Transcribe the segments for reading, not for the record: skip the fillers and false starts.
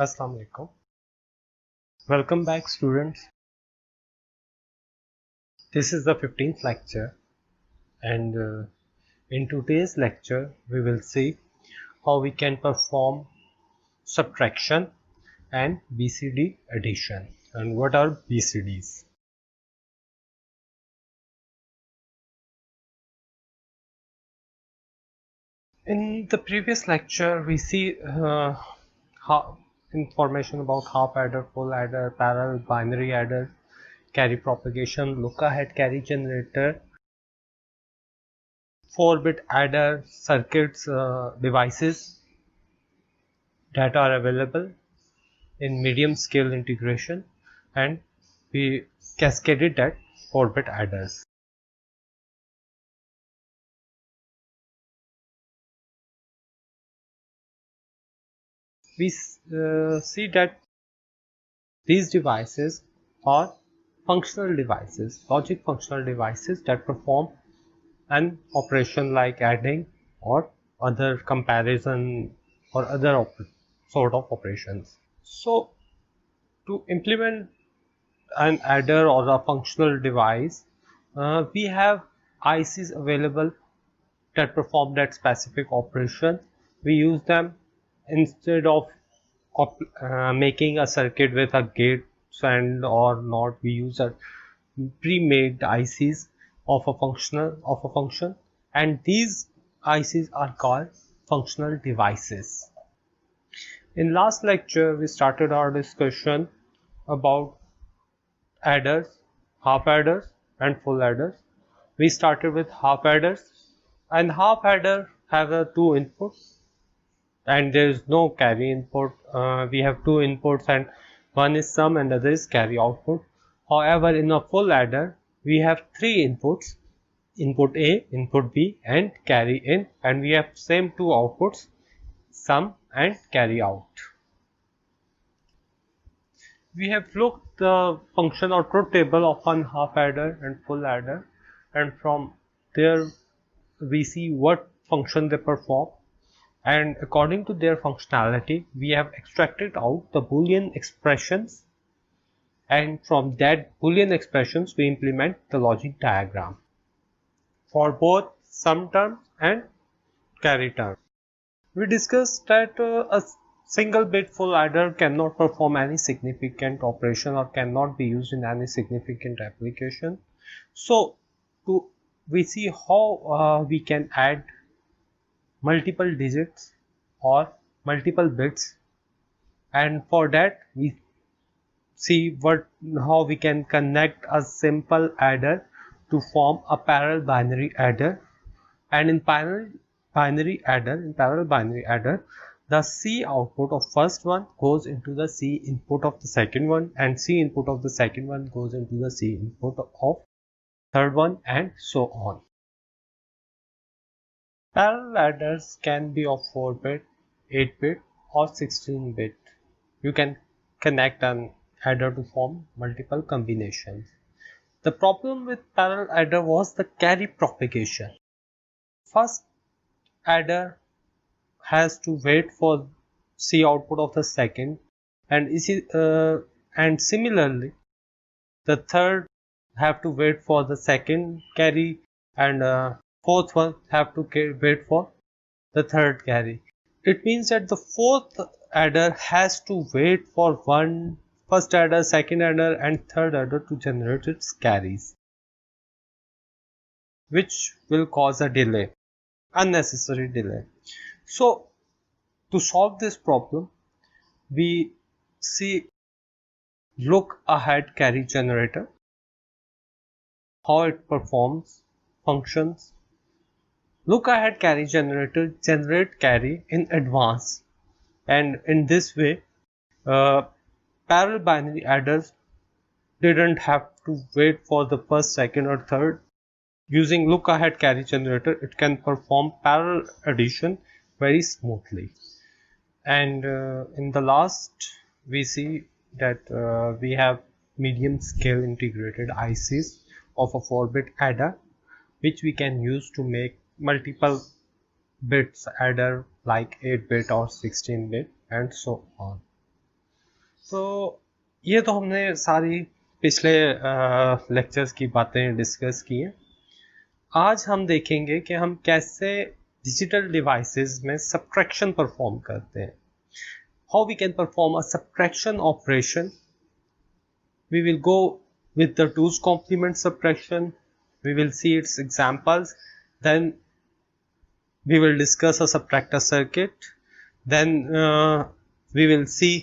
Assalamu alaikum. Welcome back, students. This is the 15th lecture, and in today's lecture, we will see how we can perform subtraction and BCD addition. And what are BCDs? In the previous lecture, we see how information about half adder, full adder, parallel binary adder, carry propagation, look-ahead carry generator, 4-bit adder circuits devices that are available in medium scale integration, and we cascaded that 4-bit adders. We see that these devices are functional devices, logic functional devices that perform an operation like adding or other comparison or other sort of operations. So to implement an adder or a functional device, we have ICs available that perform that specific operation. We use them instead of making a circuit with a gate and or not. We use a pre-made ICs of a function, and these ICs are called functional devices. In last lecture, we started our discussion about adders, half adders, and full adders. We started with half adders, and half adder have two inputs, and there is no carry input. We have two inputs, and one is sum and other is carry output. However, in a full adder, we have three inputs: input A, input B, and carry in, and we have same two outputs: sum and carry out. We have looked the function or truth table of one half adder and full adder, and from there we see what function they perform, and according to their functionality we have extracted out the Boolean expressions, and from that Boolean expressions we implement the logic diagram for both sum term and carry term. We discussed that a single bit full adder cannot perform any significant operation or cannot be used in any significant application. So we see how we can add multiple digits or multiple bits, and for that we see how we can connect a simple adder to form a parallel binary adder. And in parallel binary adder, the C output of first one goes into the C input of the second one, and C input of the second one goes into the C input of third one, and so on. Parallel adders can be of 4-bit, 8-bit, or 16-bit. You can connect an adder to form multiple combinations. The problem with parallel adder was the carry propagation. First adder has to wait for C output of the second, and similarly the third have to wait for the second carry, and fourth one have to wait for the third carry. It means that the fourth adder has to wait for first adder, second adder, and third adder to generate its carries, which will cause a delay, unnecessary delay. So to solve this problem, we see look ahead carry generator, how it performs, functions. Look ahead carry generator generate carry in advance, and in this way parallel binary adders didn't have to wait for the first, second, or third. Using look ahead carry generator, it can perform parallel addition very smoothly. And in the last, we see that we have medium scale integrated ICs of a 4-bit adder, which we can use to make multiple bits adder like 8-bit or 16-bit, and so on. तो ये तो हमने सारी पिछले lectures की बातें discuss की हैं। आज हम देखेंगे कि हम कैसे डिजिटल डिवाइसेस में सब्ट्रैक्शन परफॉर्म करते हैं। How we can perform a subtraction operation. We will go with the 2's complement subtraction. We will see its examples. Then we will discuss a subtractor circuit. Then we will see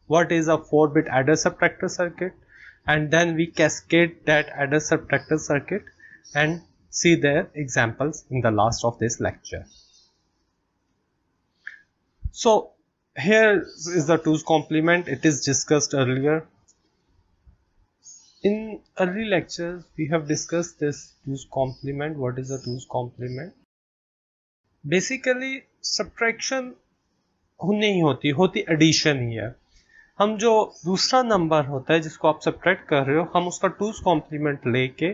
what is a 4-bit adder subtractor circuit, and then we cascade that adder subtractor circuit and see their examples in the last of this lecture. So here is the 2's complement. It is discussed earlier. In early lectures, we have discussed this 2's complement. What is a 2's complement? Basically, subtraction नहीं होती addition ही है। हम जो दूसरा number होता है जिसको आप सब्ट्रैक्ट कर रहे हो, हम उसका 2's complement लेके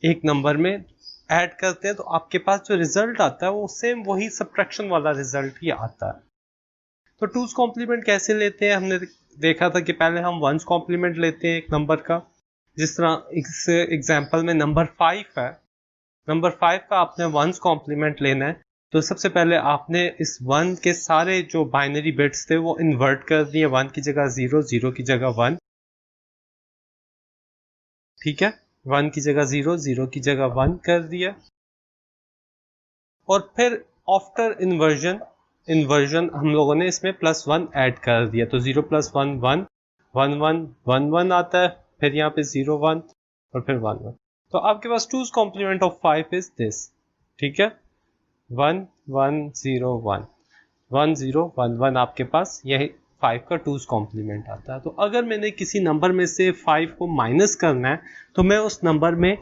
एक नंबर में ऐड करते हैं, तो आपके पास जो रिजल्ट आता है वो सेम वही सब्ट्रैक्शन वाला रिजल्ट ही आता है। तो 2's complement कैसे लेते हैं? हमने देखा था कि पहले हम 1's complement लेते हैं एक नंबर का। जिस तरह इस एग्जाम्पल में नंबर 5 है, नंबर 5 का आपने 1's complement लेना है, तो सबसे पहले आपने इस 1 के सारे जो बाइनरी बिट्स थे वो इन्वर्ट कर दिए। 1 की जगह 0, 0 की जगह 1, ठीक है। 1 की जगह 0, 0 की जगह 1 कर दिया। और फिर आफ्टर इन्वर्जन हम लोगों ने इसमें +1 ऐड कर दिया, तो 0 + 1 1, 1 1 1 1 आता है, फिर यहाँ पे 0 1 और फिर 1 1। तो आपके पास 2's complement of 5 is this, ठीक है। 1 1 0 1 1 0 1 1 आपके पास यही 5 का 2's complement आता है। तो अगर मैंने किसी नंबर में से 5 को माइनस करना है, तो मैं उस नंबर में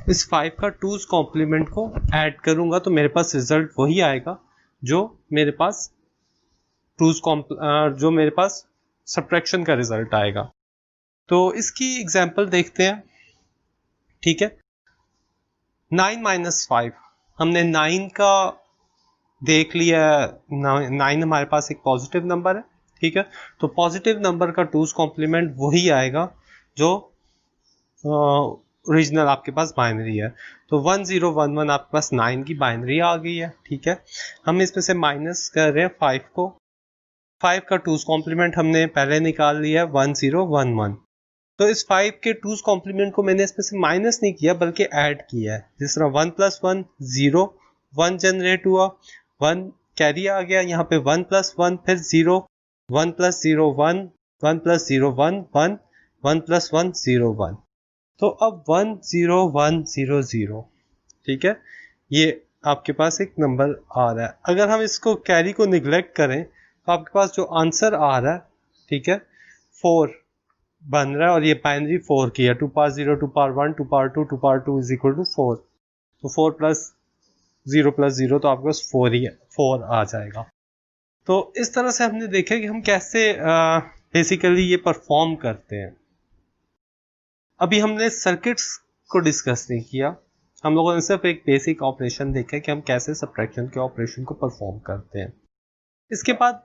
इस 5 का 2's complement को ऐड करूंगा, तो मेरे पास रिजल्ट वही आएगा जो मेरे पास जो मेरे पास सब्ट्रैक्शन का रिजल्ट आएगा। तो इसकी एग्जांपल देखते हैं, ठीक है। 9 - 5, हमने 9 का देख लिया। 9 हमारे पास एक पॉजिटिव नंबर है, ठीक है। तो पॉजिटिव नंबर का 2's complement वही आएगा जो ओरिजिनल आपके पास बाइनरी है। तो 1 0 1 1 आपके पास 9 की बाइनरी आ गई है, ठीक है। हम इसमें से माइनस कर रहे हैं 5 को। 5 का 2's complement हमने पहले निकाल लिया 1 0 1 1। तो इस 5 के 2's complement को मैंने इसमें से माइनस नहीं किया बल्कि ऐड किया है। जिस तरह 1 + 1 0, 1 जनरेट हुआ, 1 कैरी आ गया, यहाँ पे 1 + 1 फिर 0, 1 + 0 1, 1 + 0 1 1, 1 + 1 0 1। तो अब 1 0 1 0 0, ठीक है, ये आपके पास एक नंबर आ रहा है। अगर हम इसको कैरी को निगलेक्ट करें तो आपके पास जो आंसर आ रहा है, ठीक है, 4 बन रहा है, और ये बाइनरी 4 की है। 2 power 0, 2 power 1, 2 power 2, 2 power 2 is equal to 4। तो 4 + 0 + 0, तो आपके पास 4 ही है, 4 आ जाएगा। तो इस तरह से हमने देखा कि हम कैसे बेसिकली ये परफॉर्म करते हैं। अभी हमने सर्किट्स को डिस्कस नहीं किया, हम लोगों ने सिर्फ एक बेसिक ऑपरेशन देखा कि हम कैसे सब्ट्रैक्शन के ऑपरेशन को परफॉर्म करते हैं। इसके बाद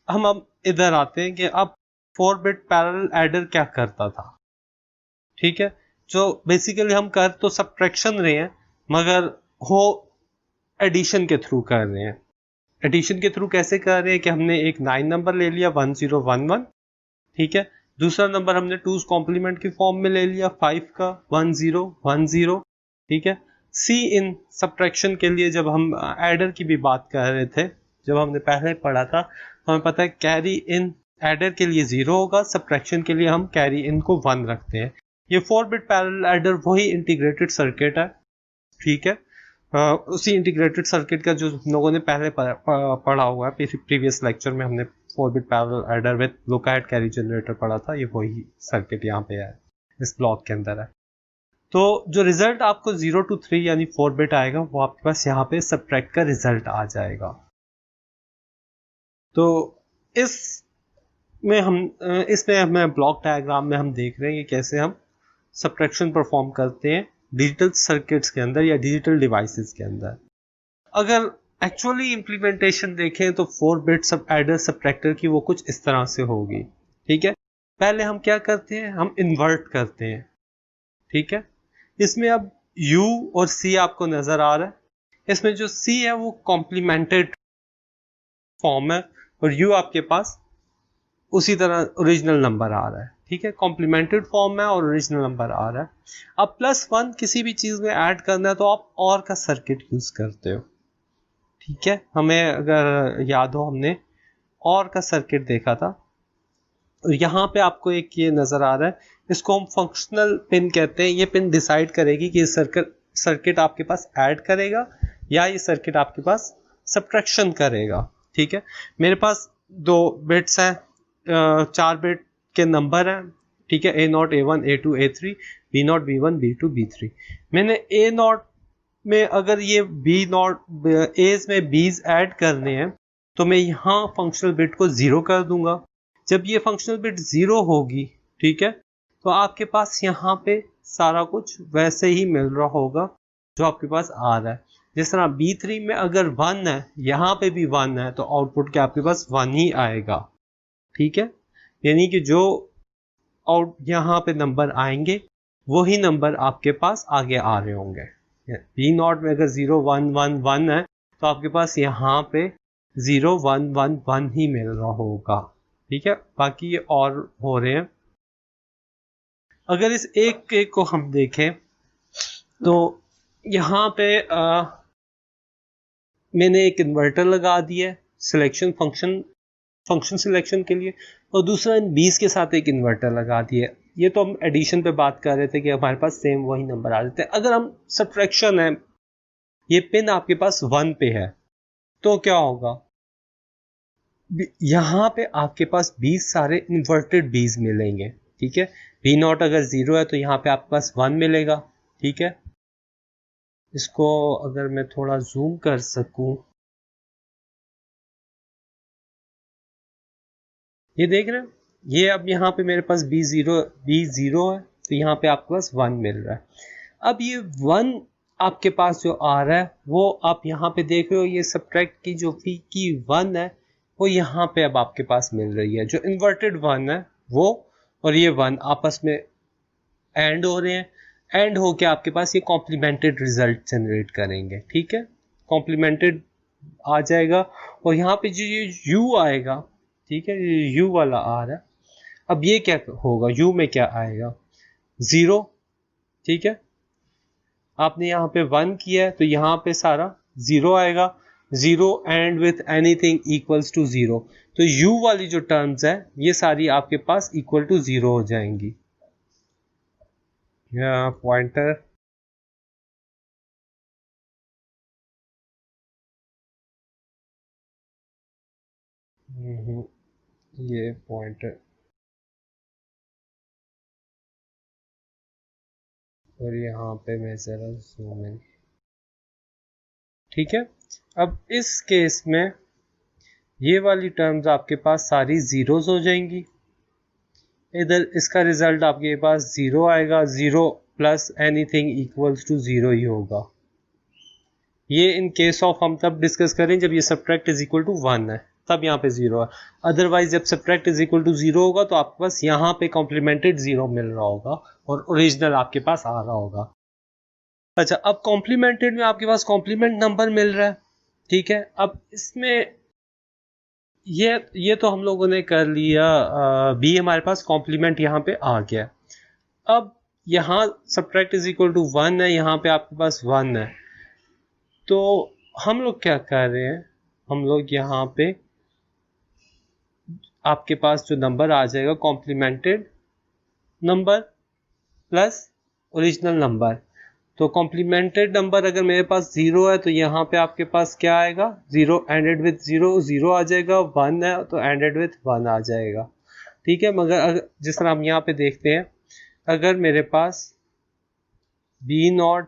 हम अब इधर आते हैं कि अब 4-bit पैरेलल एडर क्या करता था, ठीक है। जो बेसिकली हम कर तो सब्ट्रैक्शन रहे हैं मगर वो एडिशन के थ्रू कर रहे हैं। एडिशन के थ्रू कैसे कर रहे हैं कि हमने एक 9 नंबर ले लिया 1 0 1 1, ठीक है। दूसरा नंबर हमने 2's complement की फॉर्म में ले लिया 5 का 1 0 1 0, ठीक है। सी इन सब्ट्रैक्शन के लिए जब हम एडर की भी बात कर रहे थे, जब हमने पहले पढ़ा था, तो हमें पता है कैरी इन एडर के लिए 0 होगा, सब्ट्रैक्शन के लिए हम कैरी इन को 1 रखते हैं। ये 4-bit पैरेलल एडर वही इंटीग्रेटेड सर्किट है, ठीक है। उसी इंटीग्रेटेड सर्किट का जो लोगों ने पहले पढ़ा हुआ है, प्रीवियस लेक्चर में हमने 4-bit parallel adder with lookahead carry generator पढ़ा था। ये वही सर्किट यहाँ पे है, इस ब्लॉक के अंदर है। तो जो रिजल्ट आपको 0 to 3 यानी 4-bit आएगा, वो आपके पास यहाँ पे सब्ट्रैक्ट का रिजल्ट आ जाएगा। तो इसमें हमें ब्लॉक डायग्राम में हम देख रहे हैं कि कैसे हम सब्ट्रैक्शन परफॉर्म करते हैं डिजिटल सर्किट्स के अंदर या डिजिटल डिवाइसेस के अंदर। अगर एक्चुअली इम्प्लीमेंटेशन देखें तो 4-bit सब एडर सब्ट्रैक्टर की वो कुछ इस तरह से होगी, ठीक है, पहले हम क्या करते हैं, हम इन्वर्ट करते हैं। ठीक है, इसमें अब U और C आपको नजर आ रहा है, इसमें जो C है वो कॉम्प्लीमेंटेड फॉर्म है और U आपके पास उसी तरह ओरिजिनल नंबर आ रहा है। ठीक है, कॉम्प्लीमेंटेड फॉर्म है और ओरिजिनल नंबर आ रहा है। अब +1 किसी भी चीज में ऐड करना है तो आप और का सर्किट यूज करते हो। ठीक है, हमें अगर याद हो हमने और का सर्किट देखा था, और यहाँ पे आपको एक ये नजर आ रहा है, इसको हम फंक्शनल पिन कहते हैं। ये पिन डिसाइड करेगी कि ये सर्किट आपके पास ऐड करेगा या ये सर्किट आपके पास सब्ट्रैक्शन करेगा। ठीक है, मेरे पास 2 बिट्स हैं, 4 बिट के नंबर हैं। ठीक है, A0 A1 A2 A3 B0 B1 B2 B3। मैंने A0 में अगर ये B0 एज में बीज ऐड करने हैं तो मैं यहाँ फंक्शनल बिट को 0 कर दूंगा। जब ये फंक्शनल बिट 0 होगी, ठीक है, तो आपके पास यहाँ पे सारा कुछ वैसे ही मिल रहा होगा जो आपके पास आ रहा है। जिस तरह B3 में अगर 1 है, यहाँ पे भी 1 है, तो आउटपुट के आपके पास 1 ही आएगा। ठीक है, यानी कि जो आउट यहाँ पे नंबर आएंगे वही नंबर आपके पास आगे आ रहे होंगे। B0 में अगर 0 1 1 1 है तो आपके पास यहाँ पे 0 1 1 1 ही मिल रहा होगा। ठीक है, बाकी ये और हो रहे हैं। अगर इस एक को हम देखें तो यहाँ पे मैंने एक इन्वर्टर लगा दिया है सिलेक्शन फंक्शन सिलेक्शन के लिए, और दूसरा इन 20 के साथ एक इन्वर्टर लगा दिया है। ये तो हम एडिशन पे बात कर रहे थे कि हमारे पास सेम वही नंबर आ जाते हैं। अगर हम सब्ट्रैक्शन है, ये पिन आपके पास 1 पे है तो क्या होगा, यहाँ पे आपके पास 20 सारे इन्वर्टेड बीज मिलेंगे। ठीक है, B0 अगर 0 है तो यहाँ पे आपके पास 1 मिलेगा। ठीक है, इसको अगर मैं थोड़ा जूम कर सकूं, ये देख रहे हैं, ये अब यहाँ पे मेरे पास B0 है तो यहाँ पे आपके पास 1 मिल रहा है। अब ये 1 आपके पास जो आ रहा है वो आप यहाँ पे देख रहे हो, ये सब्ट्रैक्ट की जो की 1 है वो यहाँ पे अब आपके पास मिल रही है। जो इन्वर्टेड 1 है वो और ये 1 आपस में एंड हो रहे हैं, एंड होके आपके पास ये कॉम्प्लीमेंटेड रिजल्ट जनरेट करेंगे। ठीक है, कॉम्प्लीमेंटेड आ जाएगा और यहाँ पे जो ये U आएगा, ठीक है, ये U वाला आ रहा है। अब ये क्या होगा, U में क्या आएगा, 0। ठीक है, आपने यहाँ पे 1 किया है तो यहाँ पे सारा 0 आएगा। 0 and with anything equals to 0, तो U वाली जो टर्म्स है ये सारी आपके पास इक्वल टू 0 हो जाएंगी। पॉइंटर ये पॉइंटर और यहाँ पे मैं जरा जूम इन। ठीक है, अब इस केस में ये वाली टर्म्स आपके पास सारी जीरोस हो जाएंगी। इधर इसका रिजल्ट आपके पास 0 आएगा, 0 प्लस एनीथिंग इक्वल्स टू 0 ही होगा। ये इन केस ऑफ हम तब डिस्कस करें जब ये सब्ट्रैक्ट इज इक्वल टू 1 है, तब यहाँ पे 0 है। अदरवाइज जब सब्ट्रैक्ट इज इक्वल टू 0 होगा तो आपके पास यहाँ पे कॉम्प्लीमेंटेड 0 मिल रहा होगा और ओरिजिनल आपके पास आ रहा होगा। अच्छा, अब कॉम्प्लीमेंटेड में आपके पास कॉम्प्लीमेंट नंबर मिल रहा है। ठीक है, अब इसमें ये तो हम लोगों ने कर लिया, बी हमारे पास कॉम्प्लीमेंट यहाँ पे आ गया। अब यहाँ सब्ट्रैक्ट इज इक्वल टू 1 है, यहाँ पे आपके पास 1 है, तो हम लोग क्या कर रहे हैं, हम लोग यहाँ पे आपके पास जो नंबर आ जाएगा complimented number plus original number. तो कॉम्प्लीमेंटेड नंबर अगर मेरे पास 0 है तो यहाँ पे आपके पास क्या आएगा, 0 एंडेड विथ 0 0 आ जाएगा, 1 है तो एंडेड विथ 1 आ जाएगा। ठीक है, मगर जिस तरह हम यहाँ पे देखते हैं, अगर मेरे पास B0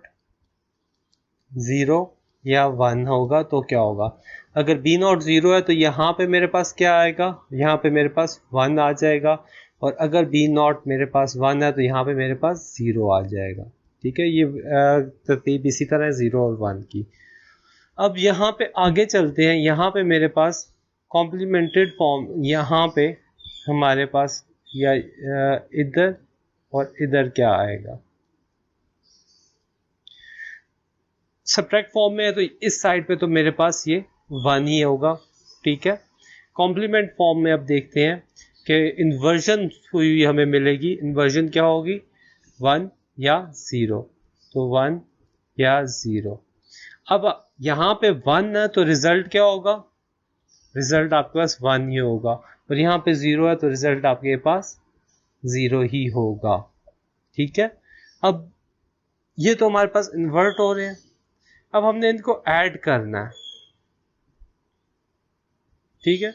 0 या 1 होगा तो क्या होगा, अगर B0 0 है तो यहाँ पे मेरे पास क्या आएगा, यहाँ पे मेरे पास 1 आ जाएगा, और अगर B0 मेरे पास 1 है तो यहाँ पे मेरे पास 0 आ जाएगा। ठीक है, ये तरतीब इसी तरह है 0 और 1 की। अब यहाँ पे आगे चलते हैं, यहाँ पे मेरे पास कॉम्प्लीमेंटेड फॉर्म, यहाँ पे हमारे पास या इधर और इधर क्या आएगा। सब्ट्रैक्ट फॉर्म में है तो इस साइड पे तो मेरे पास ये 1 ही होगा, ठीक है। कॉम्प्लीमेंट फॉर्म में अब देखते हैं कि इन्वर्जन हुई हमें मिलेगी। इन्वर्जन क्या होगी, 1 या 0, तो 1 या 0। अब यहाँ पे 1 है तो रिजल्ट क्या होगा, रिजल्ट आपके पास 1 ही होगा, और यहाँ पे 0 है तो रिजल्ट आपके पास 0 ही होगा, ठीक है। अब ये तो हमारे पास इन्वर्ट हो रहे हैं, अब हमने इनको ऐड करना है, ठीक है।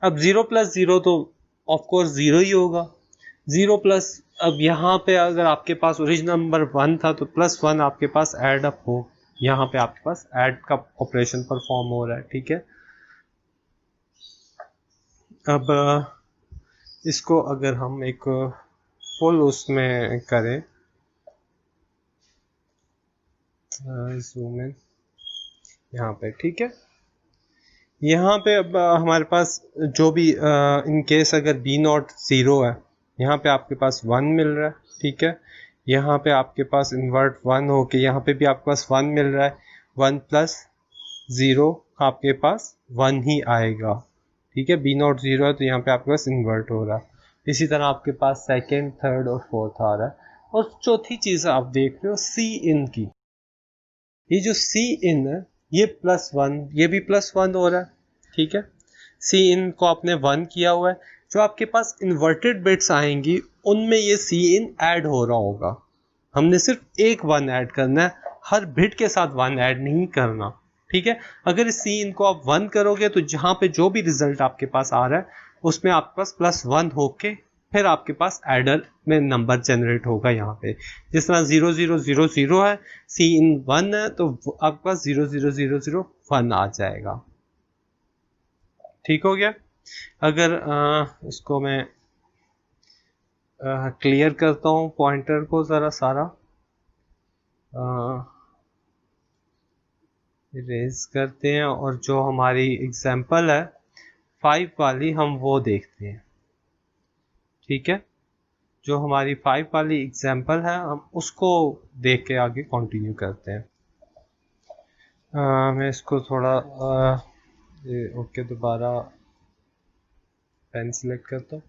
अब 0 प्लस 0 तो ऑफ कोर्स 0 ही होगा, 0 प्लस, अब यहाँ पे अगर आपके पास ओरिजिनल नंबर 1 था तो +1 आपके पास ऐड अप हो, यहाँ पे आपके पास ऐड का ऑपरेशन परफॉर्म हो रहा है, ठीक है। अब इसको अगर हम एक फुल उसमें करें, जूम इन यहाँ पे, ठीक है। यहाँ पे अब हमारे पास जो भी इन केस अगर B0 0 है, यहाँ पे आपके पास 1 मिल रहा है, ठीक है। यहाँ पे आपके पास इन्वर्ट 1 हो के यहाँ पे भी आपके पास 1 मिल रहा है, 1 प्लस 0 आपके पास 1 ही आएगा, ठीक है। B0 0 है तो यहाँ पे आपके पास इन्वर्ट हो रहा है। इसी तरह आपके पास सेकेंड, थर्ड और फोर्थ आ रहा है। और चौथी चीज़ आप देख रहे हो सी इन की, ये जो सी इन है ये +1, ये भी +1 हो रहा है, ठीक है। सी इन को आपने 1 किया हुआ है, जो आपके पास इन्वर्टेड बिट्स आएंगी उनमें ये सी इन ऐड हो रहा होगा। हमने सिर्फ एक 1 ऐड करना है, हर बिट के साथ 1 ऐड नहीं करना, ठीक है। अगर इस सी इन को आप 1 करोगे तो जहां पे जो भी रिजल्ट आपके पास आ रहा है उसमें आपके पास +1 होके फिर आपके पास एडर में नंबर जनरेट होगा। यहाँ पे जिस तरह 0 0 0 0 है, सी इन 1 है तो आपके पास 0 0 0 0 1 आ जाएगा, ठीक हो गया। अगर इसको मैं क्लियर करता हूँ पॉइंटर को ज़रा सारा इरेज करते हैं, और जो हमारी एग्जाम्पल है 5 वाली हम वो देखते हैं, ठीक है। जो हमारी 5 वाली एग्जाम्पल है हम उसको देख के आगे कंटिन्यू करते हैं। मैं इसको थोड़ा ओके दोबारा पेन सिलेक्ट करता हूँ।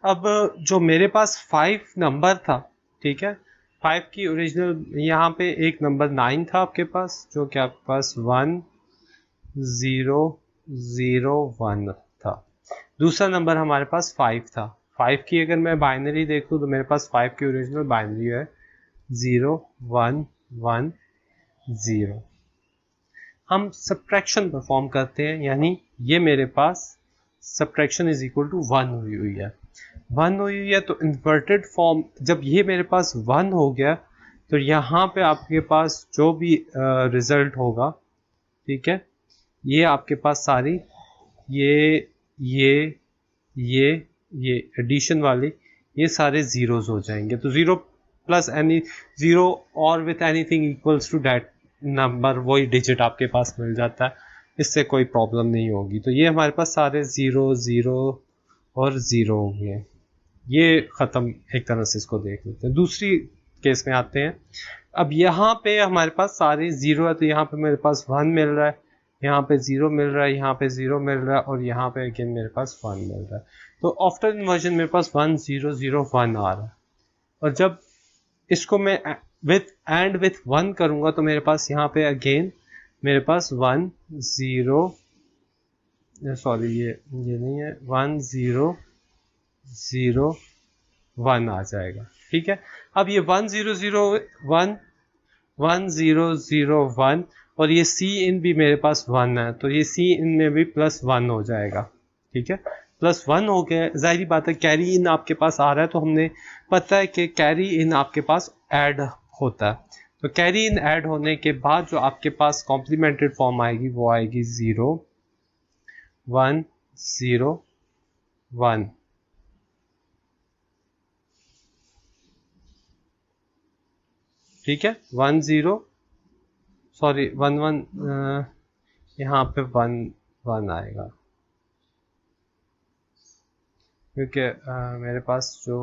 अब जो मेरे पास 5 नंबर था, ठीक है, 5 की ओरिजिनल यहाँ पे एक नंबर 9 था आपके पास, जो कि आपके पास 1 0 0 1 था। दूसरा नंबर हमारे पास 5 था। 5 की अगर मैं बाइनरी देखूँ तो मेरे पास 5 की ओरिजिनल बाइनरी है 0 1 1 0। हम सब्ट्रैक्शन परफॉर्म करते हैं, यानी ये मेरे पास सब्ट्रैक्शन इज इक्वल टू 1 हुई हुई है, 1 हुई हुई है तो इन्वर्टेड फॉर्म जब ये मेरे पास 1 हो गया तो यहाँ पे आपके पास जो भी रिजल्ट होगा, ठीक है, ये आपके पास सारी ये ये ये ये एडिशन वाली ये सारे जीरोज हो जाएंगे। तो 0 plus any 0 or with anything equals to that number, वही डिजिट आपके पास मिल जाता है, इससे कोई प्रॉब्लम नहीं होगी। तो ये हमारे पास सारे 0 0 और 0 हो गए, ये ख़त्म। एक तरह से इसको देख लेते हैं। दूसरी केस में आते हैं। अब यहाँ पे हमारे पास सारे 0 है तो यहाँ पे मेरे पास 1 मिल रहा है, यहाँ पे 0 मिल रहा है, यहाँ पे 0 मिल रहा है, और यहाँ पे अगेन मेरे पास 1 मिल रहा है। तो आफ्टर इन्वर्जन मेरे पास 1 0 0 1 आ रहा है। और जब इसको मैं विथ 1 करूँगा तो मेरे पास यहाँ पे अगेन मेरे पास 1 0, सॉरी ये नहीं है, 1 0 0 1 आ जाएगा, ठीक है। अब ये 1 0 0 1 1 0 0 1 और ये सी इन भी मेरे पास 1 है तो ये सी इन में भी +1 हो जाएगा, ठीक है। +1 हो गया, जाहिर बात है कैरी इन आपके पास आ रहा है तो हमने पता है कि कैरी इन आपके पास ऐड होता है। तो कैरी इन ऐड होने के बाद जो आपके पास कॉम्प्लीमेंटेड फॉर्म आएगी वो आएगी 0 1 0 1, ठीक है। 1 0 सॉरी 1 1 यहाँ पे 1 1 आएगा, क्योंकि मेरे पास जो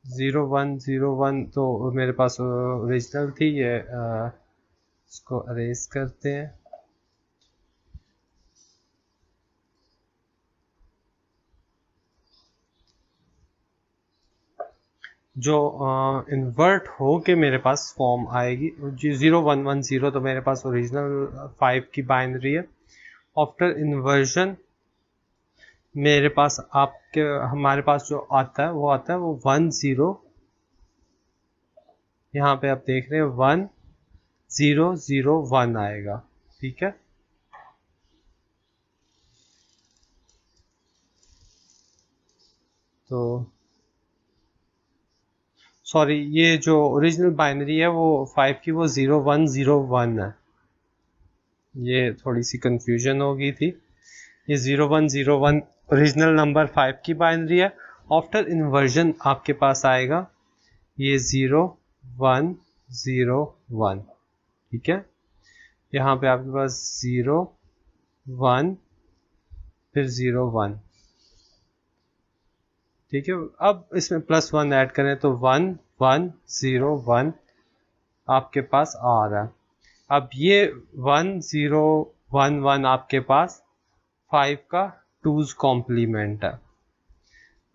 0101 तो मेरे पास ओरिजिनल थी। ये इसको अरेज करते हैं। जो इन्वर्ट हो के मेरे पास फॉर्म आएगी जी 0110, तो मेरे पास ओरिजिनल 5 की बाइनरी है। आफ्टर इन्वर्जन मेरे पास आपके हमारे पास जो आता है वो आता है वो 10, यहाँ पे आप देख रहे हैं 1001 आएगा। ठीक है, तो सॉरी, ये जो ओरिजिनल बाइनरी है वो 5 की वो 0101 है। ये थोड़ी सी कंफ्यूजन हो गई थी। ये 0101 ओरिजिनल नंबर 5 की बाइनरी है। आफ्टर इन्वर्जन आपके पास आएगा ये 0101। ठीक है, यहाँ पे आपके पास 01 फिर 01। ठीक है, अब इसमें +1 ऐड करें तो 1101 आपके पास आ रहा है। अब ये 1011 आपके पास 5 का 2's कॉम्प्लीमेंट है।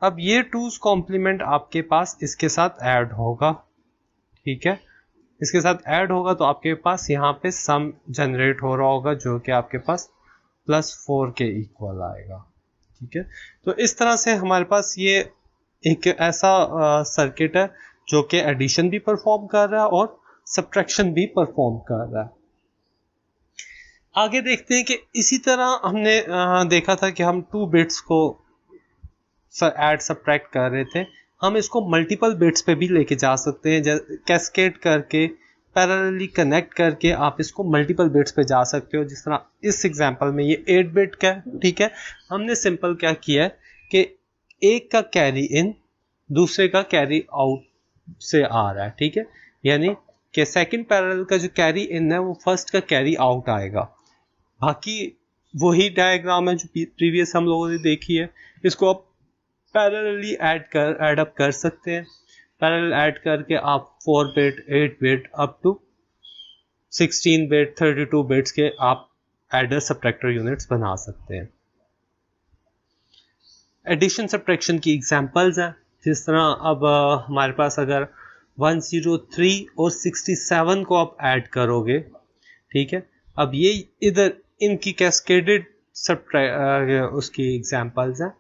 अब ये 2's कॉम्प्लीमेंट आपके पास इसके साथ ऐड होगा। ठीक है, इसके साथ ऐड होगा तो आपके पास यहाँ पे सम जनरेट हो रहा होगा जो कि आपके पास +4 के इक्वल आएगा। ठीक है, तो इस तरह से हमारे पास ये एक ऐसा सर्किट है जो कि एडिशन भी परफॉर्म कर रहा है और सब्ट्रैक्शन भी परफॉर्म कर रहा है। आगे देखते हैं कि इसी तरह हमने देखा था कि हम 2 बिट्स को ऐड सब्ट्रैक्ट कर रहे थे। हम इसको मल्टीपल बिट्स पे भी लेके जा सकते हैं, कैस्केड करके पैरेलली कनेक्ट करके आप इसको मल्टीपल बिट्स पे जा सकते हो। जिस तरह इस एग्जांपल में ये 8 बिट का है। ठीक है, हमने सिंपल क्या किया है कि एक का कैरी इन दूसरे का कैरी आउट से आ रहा है। ठीक है, यानी कि सेकंड पैरेलल का जो कैरी इन है वो फर्स्ट का कैरी आउट आएगा। बाकी वही डायग्राम है जो प्रीवियस हम लोगों ने देखी है। इसको आप पैरेलली ऐड अप कर सकते हैं। पैरेलल ऐड करके आप 4 bit 8 bit up to 16 bit 32 bits के आप एडर सब्ट्रैक्टर यूनिट्स बना सकते हैं। एडिशन सब्ट्रैक्शन की एग्जांपल्स हैं। जिस तरह अब हमारे पास अगर 103 और 67 को आप ऐड करोगे। ठीक है, अब ये इधर इनकी कैस्केडेड उसकी एग्जांपल्स हैं।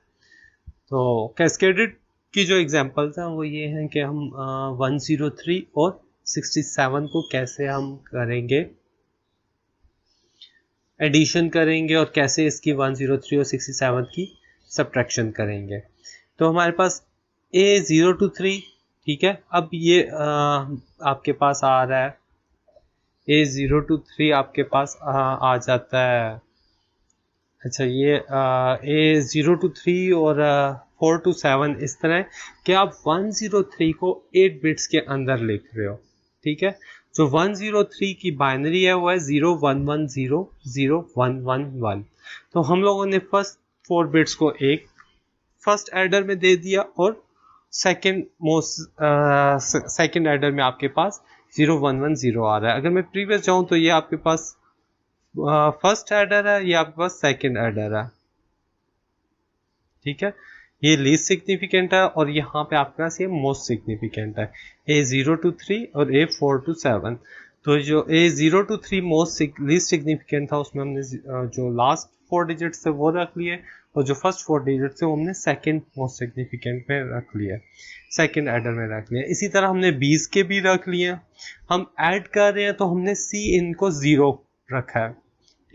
तो कैस्केडेड की जो एग्जांपल्स हैं वो ये हैं कि हम 103 और 67 को कैसे हम करेंगे एडिशन करेंगे और कैसे इसकी 103 और 67 की सब्ट्रैक्शन करेंगे। तो हमारे पास A0 to 3। ठीक है, अब ये आपके पास आ रहा है A0 to 3 आपके पास आ जाता है। अच्छा, ये A0 to 3 और 4 to 7 इस तरह कि आप 103 को 8 बिट्स के अंदर लिख रहे हो। ठीक है, जो 103 की बाइनरी है वो है 01100111। तो हम लोगों ने फर्स्ट 4 बिट्स को एक फर्स्ट एडर में दे दिया और सेकंड एडर में आपके पास 0110 आ रहा है। अगर मैं प्रीवियस जाऊं तो ये आपके पास फर्स्ट एडर है, ये आपके पास सेकंड एडर है। ठीक है, ये लीस्ट सिग्निफिकेंट है और यहाँ पे आपके पास ये मोस्ट सिग्निफिकेंट है A0 to 3 और A4 to 7। तो जो A0 to 3 most least significant था उसमें हमने जो लास्ट 4 डिजिट्स थे वो रख लिए और जो फर्स्ट 4 डिजिट थे वो हमने सेकंड मोस्ट सिग्निफिकेंट में रख लिया, सेकंड एडर में रख लिया। इसी तरह हमने 20 के भी रख लिए। हम ऐड कर रहे हैं तो हमने C इनको 0 रखा है।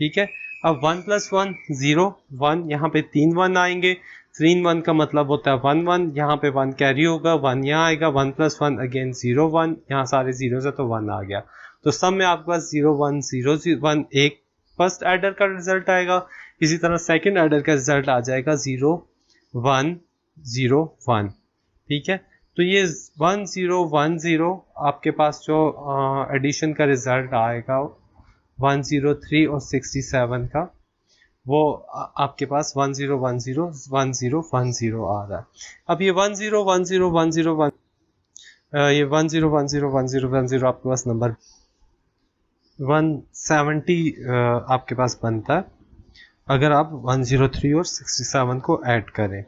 ठीक है, अब 1 + 1 0 1, यहाँ पे 3 1 आएंगे। 3 1 का मतलब होता है 1 1, यहाँ पे 1 कैरी होगा, 1 यहाँ आएगा। 1 + 1 अगेन 0 1, यहाँ सारे 0 से तो 1 आ गया। तो सब में आपके पास 0 1 0 1 एक फर्स्ट एडर का रिजल्ट आएगा। इसी तरह सेकंड एडर का रिजल्ट आ जाएगा 0 1 0 1। ठीक है, तो ये 1 0 1 0 आपके पास जो एडिशन का रिजल्ट आएगा 103 और 67 का, वो आपके पास 10101010 आ रहा है। अब ये 10101010 ये 10101010 आपके पास नंबर 170 आपके पास बनता है अगर आप 103 और 67 को ऐड करें।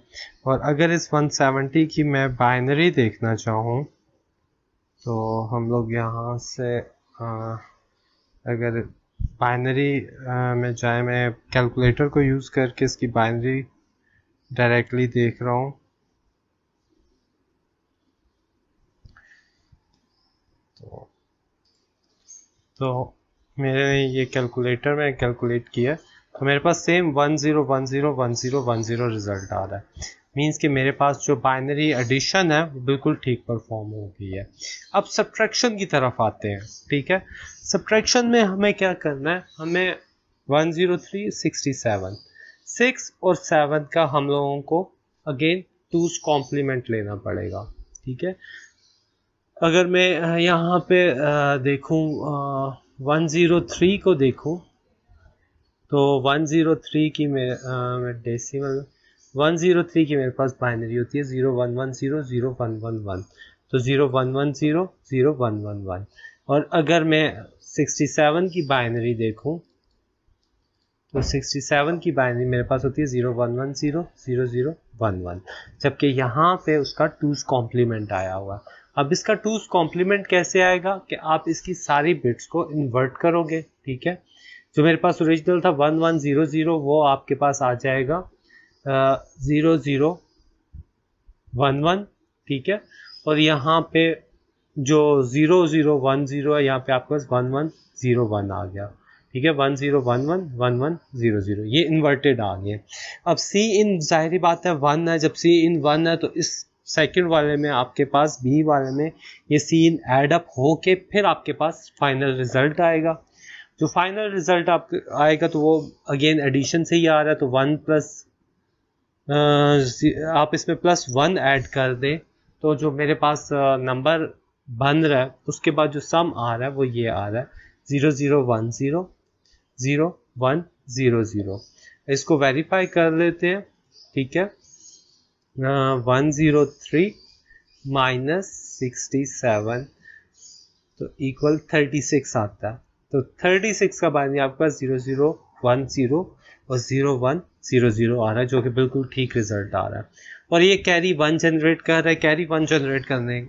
और अगर इस 170 की मैं बाइनरी देखना चाहूँ तो हम लोग यहाँ से अगर बाइनरी में जाए, मैं कैलकुलेटर को यूज़ करके इसकी बाइनरी डायरेक्टली देख रहा हूँ। तो मेरे ये कैलकुलेटर में कैलकुलेट किया तो मेरे पास सेम 10101010 रिजल्ट आ रहा है। मींस कि मेरे पास जो बाइनरी एडिशन है वो बिल्कुल ठीक परफॉर्म हो गई है। अब सब्ट्रैक्शन की तरफ आते हैं। ठीक है, सब्ट्रैक्शन में हमें क्या करना है, हमें 103 67 6 और 7 का हम लोगों को अगेन 2's कॉम्प्लीमेंट लेना पड़ेगा। ठीक है, अगर मैं यहाँ पे देखूँ 103 को देखूँ तो 103 की मैं डेसिमल 103 की मेरे पास बाइनरी होती है 0110 0111, तो 0110 0111। और अगर मैं 67 की बाइनरी देखूँ तो 67 की बाइनरी मेरे पास होती है 0110 0011, जबकि यहाँ पे उसका 2's कॉम्प्लीमेंट आया हुआ। अब इसका 2's कॉम्प्लीमेंट कैसे आएगा कि आप इसकी सारी बिट्स को इन्वर्ट करोगे। ठीक है, जो मेरे पास ओरिजिनल था 1100 वो आपके पास आ जाएगा 0011। ठीक है, और यहाँ पे जो 0010 है यहाँ पे आपके पास 1101 आ गया। ठीक है, 1011 1100 ये इन्वर्टेड आ गए। अब सी इन जाहिर बात है 1 है, जब सी इन 1 है तो इस सेकंड वाले में आपके पास बी वाले में ये सी इन एड अप हो के फिर आपके पास फाइनल रिजल्ट आएगा। जो फाइनल रिजल्ट आप आएगा तो वो अगेन एडिशन से ही आ रहा है, तो 1 प्लस आप इसमें +1 ऐड कर दें तो जो मेरे पास नंबर बन रहा है उसके बाद जो सम आ रहा है वो ये आ रहा है 0010 0100। इसको वेरीफाई कर लेते हैं। ठीक है, 103 माइनस 67 तो इक्वल 36 आता है। तो 36 का बाइनरी आपके पास 0010 और 0100 आ रहा है, जो कि बिल्कुल ठीक रिजल्ट आ रहा है। और ये कैरी 1 जनरेट कर रहा है। कैरी 1 जनरेट करने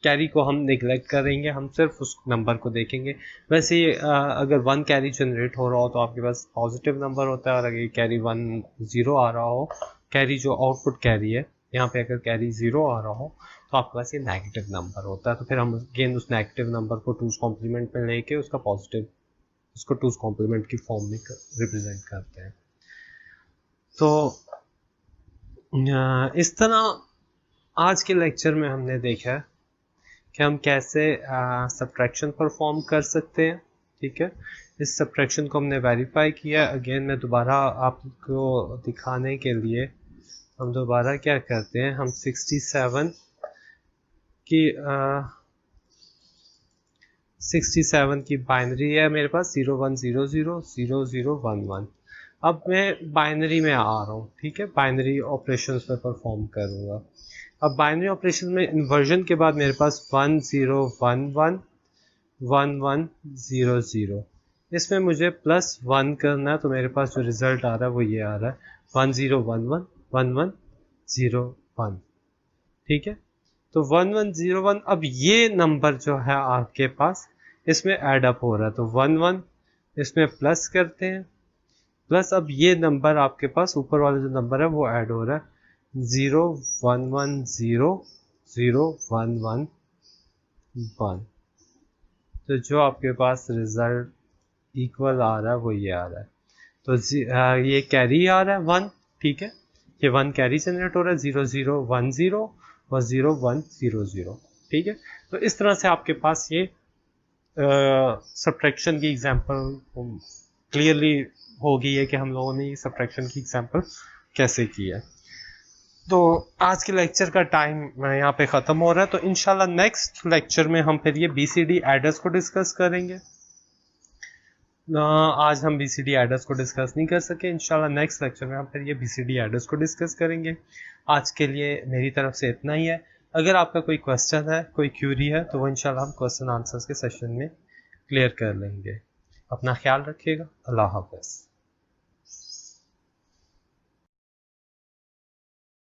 कैरी को हम निगलेक्ट करेंगे, हम सिर्फ उस नंबर को देखेंगे। वैसे अगर 1 कैरी जनरेट हो रहा हो तो आपके पास पॉजिटिव नंबर होता है, और अगर कैरी 1 0 आ रहा हो, कैरी जो आउटपुट कैरी है यहाँ पे अगर कैरी 0 आ रहा हो तो आपके पास ये नेगेटिव नंबर होता है। तो फिर हम अगेन उस नेगेटिव नंबर को 2's कॉम्प्लीमेंट में लेके उसका पॉजिटिव उसको 2's कॉम्प्लीमेंट की फॉर्म में रिप्रेजेंट करते हैं। तो इस तरह आज के लेक्चर में हमने देखा कि हम कैसे सब्ट्रैक्शन परफॉर्म कर सकते हैं। ठीक है, इस सब्ट्रैक्शन को हमने वेरीफाई किया। अगेन मैं दोबारा आपको दिखाने के लिए हम दोबारा क्या करते हैं, हम 67 की बाइनरी है मेरे पास 0100 0011। अब मैं बाइनरी में आ रहा हूँ। ठीक है, बाइनरी ऑपरेशंस पे परफॉर्म करूँगा। अब बाइनरी ऑपरेशन में इन्वर्जन के बाद मेरे पास 1011 1100, इसमें मुझे +1 करना है, तो मेरे पास जो रिजल्ट आ रहा है वो ये आ रहा है 1011 1101। ठीक है, तो 1101। अब ये नंबर जो है आपके पास इसमें ऐड अप हो रहा है, तो 11 इसमें प्लस करते हैं, प्लस अब ये नंबर आपके पास ऊपर वाला जो नंबर है वो ऐड हो रहा है 0110 0111। तो जो आपके पास रिजल्ट इक्वल आ रहा है वो ये आ रहा है। तो ये कैरी आ रहा है 1। ठीक है, ये 1 कैरी जनरेट हो रहा है 0010 और 0100। ठीक है, तो इस तरह से आपके पास ये सब्ट्रैक्शन की एग्जांपल क्लियरली हो गई है कि हम लोगों ने ये सब्ट्रैक्शन की एग्जांपल कैसे की है। तो आज के लेक्चर का टाइम यहाँ पे ख़त्म हो रहा है, तो इंशाल्लाह नेक्स्ट लेक्चर में हम फिर ये BCD एडर्स को डिस्कस करेंगे। आज हम BCD एडर्स को डिस्कस नहीं कर सके। इंशाल्लाह नेक्स्ट लेक्चर में हम फिर ये BCD एडर्स को डिस्कस करेंगे। आज के लिए मेरी तरफ से इतना ही है। अगर आपका कोई क्वेश्चन है, कोई क्यूरी है, तो वो इंशाल्लाह हम क्वेश्चन आंसर्स के सेशन में क्लियर कर लेंगे। अपना ख्याल रखिएगा। अल्लाह हाफ़िज़।